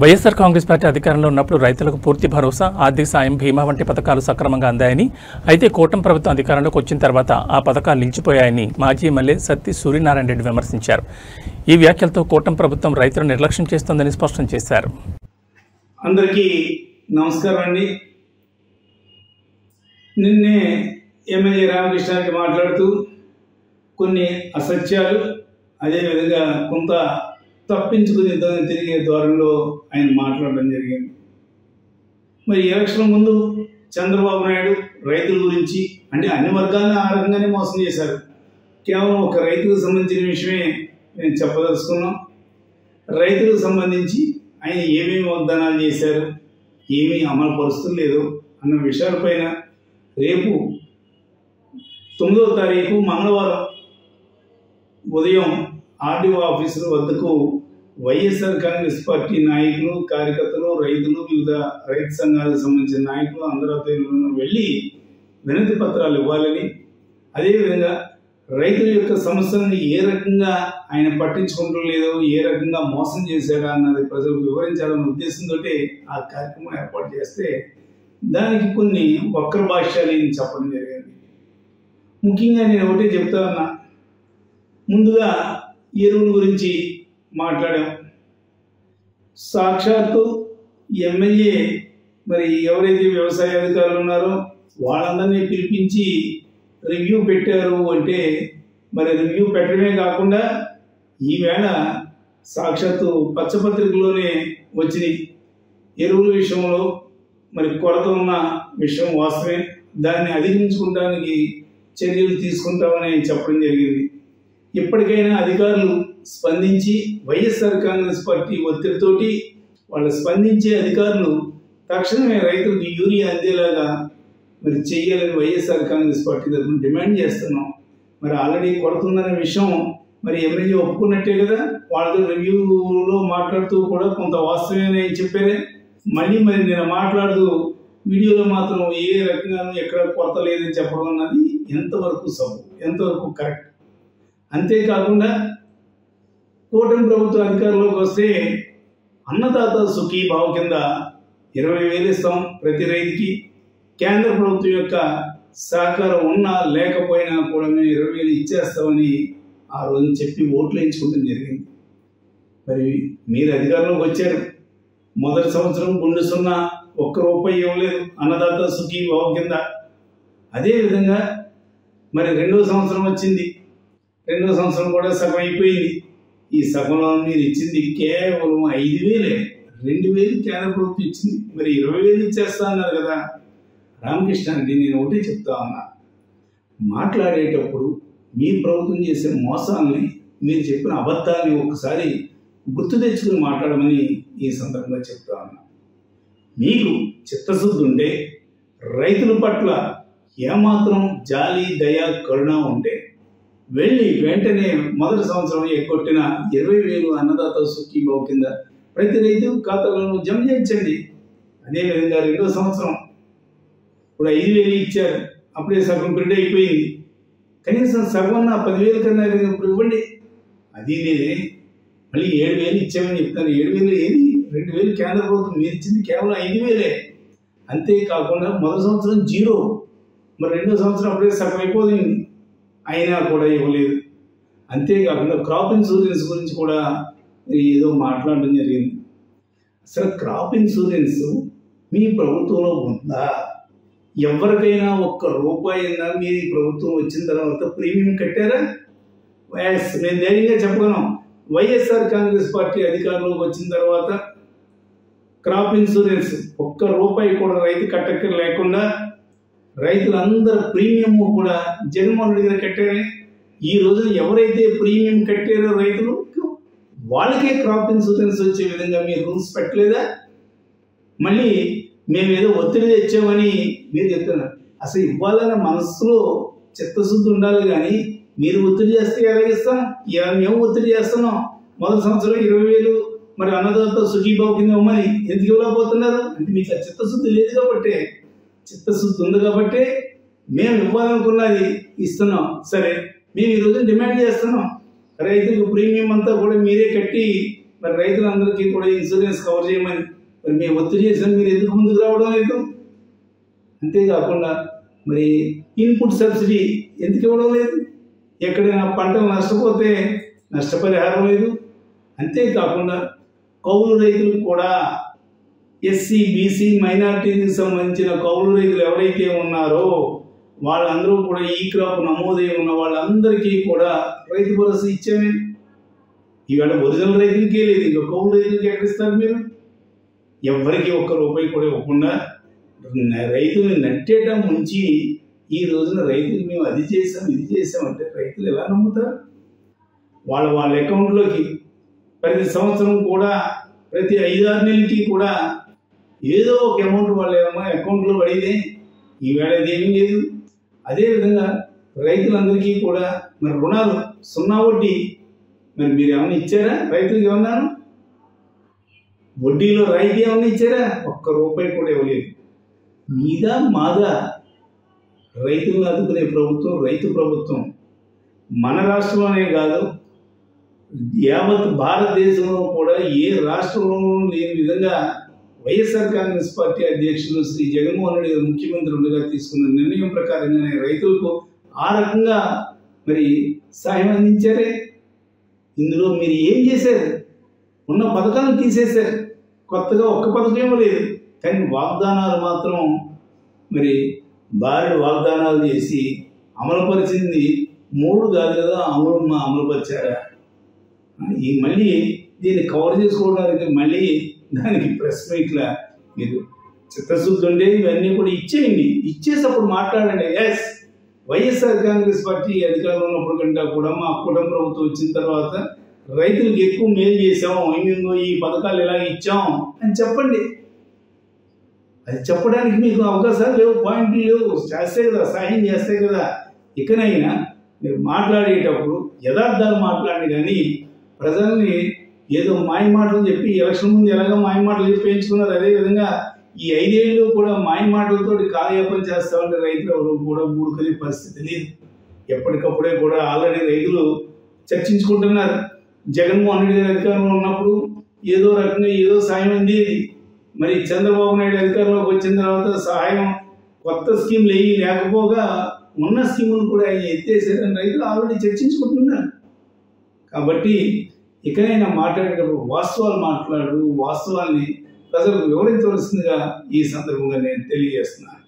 YSR Congress party అధికారంలో ఉన్నప్పుడు రైతులకు పూర్తి భరోసా, ఆర్థిక సాయం, బీమా వంటి పథకాలు సక్రమంగా అందాయని, అయితే కూటమి ప్రభుత్వం అధికారంలోకి వచ్చిన తర్వాత ఆ పథకాలు నిలిచిపోయాయని మాజీ ఎమ్మెల్యే సత్తి సూర్యనారాయణ రెడ్డి విమర్శించారు. ఈ వ్యాఖ్యలతో కూటమి ప్రభుత్వం రైతులను నిర్లక్ష్యం చేస్తోందని స్పష్టం చేశారు. అందరికీ నమస్కారం అండి. నిన్నే ఎమ్మెల్యే రామకృష్ణారెడ్డి మాట్లాడుతూ కొన్ని అసత్యాలు, అదేవిధంగా కొంత తప్పించుకుని తిరిగే ద్వారంలో ఆయన మాట్లాడడం జరిగింది. మరి ఎలక్షన్ ముందు చంద్రబాబు నాయుడు రైతుల గురించి అంటే అన్ని వర్గాలను ఆ రకంగానే మోసం చేశారు. కేవలం ఒక రైతుకు సంబంధించిన విషయమే నేను చెప్పదలుచుకున్నాం. రైతులకు సంబంధించి ఆయన ఏమేమి వాగ్దానాలు చేశారు, ఏమీ అమలు పరుస్తలేదు అన్న విషయాలపైన రేపు 9వ తారీఖు మంగళవారం ఉదయం ఆర్డీఓ ఆఫీసుల వద్దకు వైఎస్ఆర్ కాంగ్రెస్ పార్టీ నాయకులు, కార్యకర్తలు, రైతులు, వివిధ రైతు సంఘాలకు సంబంధించిన నాయకులు అందరూ వెళ్ళి వినతి పత్రాలు ఇవ్వాలని, అదేవిధంగా రైతుల యొక్క సమస్యలను ఏ రకంగా ఆయన పట్టించుకుంటూ లేదో, ఏ రకంగా మోసం చేశాడా అన్నది ప్రజలకు వివరించాలన్న ఉద్దేశంతో ఆ కార్యక్రమం ఏర్పాటు చేస్తే దానికి కొన్ని వక్ర భాష్యాలు చెప్పడం జరిగింది. ముఖ్యంగా నేను ఒకటే చెప్తా ఉన్నా. ముందుగా ఎరువుల గురించి మాట్లాడాం. సాక్షాత్తు ఎమ్మెల్యే మరి ఎవరైతే వ్యవసాయ అధికారులు ఉన్నారో వాళ్ళందరినీ పిలిపించి రివ్యూ పెట్టారు అంటే, మరి రివ్యూ పెట్టడమే కాకుండా ఈవేళ సాక్షాత్తు పచ్చపత్రికలోనే వచ్చినాయి. ఎరువుల విషయంలో మరి కొరత ఉన్న విషయం వాస్తవమే, దాన్ని అధిగమించుకోవడానికి చర్యలు తీసుకుంటామని చెప్పడం జరిగింది. ఇప్పటికైనా అధికారులు స్పందించి వైఎస్ఆర్ కాంగ్రెస్ పార్టీ ఒత్తిడితోటి వాళ్ళు స్పందించే అధికారులు తక్షణమే రైతులకు యూరియా అందేలాగా మరి చెయ్యాలని వైఎస్ఆర్ కాంగ్రెస్ పార్టీ తరఫున డిమాండ్ చేస్తున్నాం. మరి ఆల్రెడీ కొడుతుందనే విషయం మరి ఎమ్మెల్యే ఒప్పుకున్నట్టే కదా. వాళ్ళతో రివ్యూలో మాట్లాడుతూ కూడా కొంత వాస్తవమే చెప్పారే. మళ్ళీ మరి నేను మాట్లాడుతూ వీడియోలో మాత్రం ఏ రకంగానూ ఎక్కడ కొరత లేదని చెప్పడం అన్నది ఎంతవరకు సబు, ఎంతవరకు కరెక్ట్. అంతేకాకుండా కూటమి ప్రభుత్వ అధికారంలోకి వస్తే అన్నదాత సుఖీ భావ కింద 20,000 ఇస్తాం ప్రతి రైతుకి. కేంద్ర ప్రభుత్వం యొక్క సహకారం ఉన్నా లేకపోయినా కూడా మేము 20,000 ఇచ్చేస్తామని ఆ రోజు చెప్పి ఓట్లు వేయించుకోవడం జరిగింది. మరి మీరు అధికారంలోకి వచ్చారు. మొదటి సంవత్సరం గుండె సున్నా, ₹1 ఇవ్వలేదు అన్నదాత సుఖీ భావ కింద. అదేవిధంగా మరి 2వ సంవత్సరం వచ్చింది. 2వ సంవత్సరం కూడా సగం అయిపోయింది. ఈ సగంలో మీరు ఇచ్చింది కేవలం 5,000. 2,000 కేంద్ర ప్రభుత్వం ఇచ్చింది. మరి 20,000 ఇచ్చేస్తా అన్నారు కదా. రామకృష్ణ అండి, నేను ఒకటే చెప్తా ఉన్నా. మాట్లాడేటప్పుడు మీ ప్రభుత్వం చేసే మోసాలని, మీరు చెప్పిన అబద్ధాలని ఒక్కసారి గుర్తు తెచ్చుకుని మాట్లాడమని ఈ సందర్భంగా చెప్తా ఉన్నా. మీకు చిత్తశుద్ధి ఉంటే, రైతుల పట్ల ఏమాత్రం జాలి, దయ, కరుణ ఉంటే వెళ్ళి వెంటనే మొదటి సంవత్సరం ఎక్కొట్టిన 20,000 అన్నదాత సుఖీ భావ కింద ప్రతి రైతు ఖాతాలను జమ చేయించండి. అదేవిధంగా 2వ సంవత్సరం ఇప్పుడు 5,000 ఇచ్చారు. అప్పుడే సగం పీరియడ్ అయిపోయింది. కనీసం సగం 10,000 కన్నా ఇప్పుడు ఇవ్వండి. అది నేనే మళ్ళీ 7,000 ఇచ్చామని చెప్తాను. 7,000 ఏది? 2,000 కేంద్ర ప్రభుత్వం, మీరు ఇచ్చింది కేవలం 5,000. అంతేకాకుండా మొదటి సంవత్సరం 0. మరి 2వ సంవత్సరం అప్పుడే సగం అయిపోతుంది, అయినా కూడా ఇవ్వలేదు. అంతేకాకుండా క్రాప్ ఇన్సూరెన్స్ గురించి కూడా ఏదో మాట్లాడడం జరిగింది. అసలు క్రాప్ ఇన్సూరెన్స్ మీ ప్రభుత్వంలో ఉందా? ఎవరికైనా ₹1 అయినా మీరు ఈ ప్రభుత్వం వచ్చిన తర్వాత ప్రీమియం కట్టారా? నేను ధైర్యంగా చెప్పగలను. వైఎస్ఆర్ కాంగ్రెస్ పార్టీ అధికారంలోకి వచ్చిన తర్వాత క్రాప్ ఇన్సూరెన్స్ ₹1 కూడా రైతు కట్టక్కర లేకుండా రైతులందరూ ప్రీమియం కూడా జగన్మోహన్ రెడ్డి గారు కట్టారే. ఈ రోజున ఎవరైతే ప్రీమియం కట్టారో రైతులు వాళ్ళకే క్రాప్ ఇన్సూరెన్స్ వచ్చే విధంగా మీరు రూల్స్ పెట్టలేదా? మళ్ళీ మేము ఏదో ఒత్తిడి తెచ్చామని మీరు చెప్తున్నారు. అసలు ఇవ్వాలన్న మనసులో చిత్తశుద్ధి ఉండాలి, కానీ మీరు ఒత్తిడి చేస్తే ఎలాగిస్తాం? మేము ఒత్తిడి చేస్తున్నాం. మొదటి సంవత్సరం 20,000 మరి అన్నదాత సుఖీ భావ కింద ఇవ్వమని ఎందుకు ఇవ్వలేకపోతున్నారు? అంటే మీకు ఆ చిత్తశుద్ధి లేదు కాబట్టి. చిత్తశుద్ధి ఉంది కాబట్టి మేము ఇవ్వాలనుకున్నది ఇస్తున్నాం. సరే, మేము ఈరోజు డిమాండ్ చేస్తున్నాం, రైతులకు ప్రీమియం అంతా కూడా మీరే కట్టి మరి రైతులందరికీ కూడా ఇన్సూరెన్స్ కవర్ చేయమని మరి మేము ఒత్తిడి చేసిన మీరు ఎందుకు ముందుకు రావడం లేదు? అంతేకాకుండా మరి ఇన్పుట్ సబ్సిడీ ఎందుకు ఇవ్వడం లేదు? ఎక్కడైనా పంటలు నష్టపోతే నష్టపరిహారం లేదు. అంతేకాకుండా కౌలు రైతులకు కూడా ఎస్సీ, బీసీ, మైనార్టీకి సంబంధించిన కౌలు రైతులు ఎవరైతే ఉన్నారో వాళ్ళందరూ కూడా ఈ క్రాప్ నమోదై ఉన్న వాళ్ళందరికీ కూడా రైతు భరోసా ఇచ్చామే. ఇవాళ ఒరిజినల్ రైతులకే లేదు, ఇంకా కౌలు రైతులకి ఎక్కడిస్తారు మీరు? ఎవరికి ఒక్క రూపాయి కూడా ఇవ్వకుండా రైతుల్ని నట్టేట ముంచి ఈ రోజున రైతులు మేము అది చేసాం ఇది చేసామంటే రైతులు ఎలా నమ్ముతారు? వాళ్ళ అకౌంట్లోకి ప్రతి సంవత్సరం కూడా ప్రతి 5-6 నెలలకి కూడా ఏదో ఒక అమౌంట్ వాళ్ళ అకౌంట్లో పడింది. ఈవేళ అదేమీ లేదు. అదేవిధంగా రైతులందరికీ కూడా మరి రుణాలు 0 వడ్డీ మరి మీరు ఏమైనా ఇచ్చారా? రైతులకు ఏమన్నాను? వడ్డీలో రాయితీ ఏమైనా ఇచ్చారా? ఒక్క రూపాయి కూడా ఇవ్వలేదు. మీదా మాదా రైతులను ఆదుకునే ప్రభుత్వం రైతు ప్రభుత్వం. మన రాష్ట్రంలోనే కాదు, యావత్ భారతదేశంలో కూడా ఏ రాష్ట్రంలోనూ లేని విధంగా వైఎస్ఆర్ కాంగ్రెస్ పార్టీ అధ్యక్షులు శ్రీ జగన్మోహన్ రెడ్డి గారు ముఖ్యమంత్రి ఉండగా తీసుకున్న నిర్ణయం ప్రకారంగానే రైతులకు ఆ రకంగా మరి సాయం అందించారే. ఇందులో మీరు ఏం చేశారు? ఉన్న పథకాలను తీసేశారు, కొత్తగా ఒక్క పథకం లేదు. కానీ వాగ్దానాలు మాత్రం మరి భారీ వాగ్దానాలు చేసి అమలుపరిచింది 3 కాదు కదా, అమలుపరిచారా? ఈ మళ్ళీ దీన్ని కవర్ చేసుకోవడానికి మళ్ళీ దానికి ప్రెస్ మీట్లా మీరు చిత్తశుద్ధి ఉండే ఇవన్నీ కూడా ఇచ్చేయండి. ఇచ్చేటప్పుడు మాట్లాడండి. ఎస్, వైఎస్ఆర్ కాంగ్రెస్ పార్టీ అధికారంలో ఉన్నప్పుడు కంటే కూడా మా కుటుంబ ప్రభుత్వం వచ్చిన తర్వాత రైతులకు ఎక్కువ మేలు చేసాం, ఇంకో ఈ పథకాలు ఇలా ఇచ్చాం అని చెప్పండి. అది చెప్పడానికి మీకు అవకాశాలు లేవు, పాయింట్లు లేవు. చేస్తే కదా, సాయం చేస్తే కదా. ఇకనైనా మీరు మాట్లాడేటప్పుడు యథార్థాలు మాట్లాడండి. కానీ ప్రజల్ని ఏదో మాయ మాటలు చెప్పి ఎలక్షన్ ముందు ఎలాగో మాయ మాటలు చెప్పి వేయించుకున్నారు, అదేవిధంగా ఈ 5 ఏళ్ళు కూడా మాయ మాటలతో కాలయాపన చేస్తామంటే రైతులు ఎవరు కూడా ఊరుకునే పరిస్థితి లేదు. ఎప్పటికప్పుడే కూడా ఆల్రెడీ రైతులు చర్చించుకుంటున్నారు. జగన్మోహన్ రెడ్డి గారి అధికారంలో ఉన్నప్పుడు ఏదో రకంగా ఏదో సాయం అందేది. మరి చంద్రబాబు నాయుడు అధికారంలోకి వచ్చిన తర్వాత సహాయం కొత్త స్కీములు ఏవి లేకపోగా ఉన్న స్కీములు కూడా ఆయన ఎత్తేసారని రైతులు ఆల్రెడీ చర్చించుకుంటున్నారు. కాబట్టి ఇకనైనా మాట్లాడేటప్పుడు వాస్తవాలు మాట్లాడు, వాస్తవాల్ని ప్రజలకు వివరించవలసిందిగా ఈ సందర్భంగా నేను తెలియజేస్తున్నాను.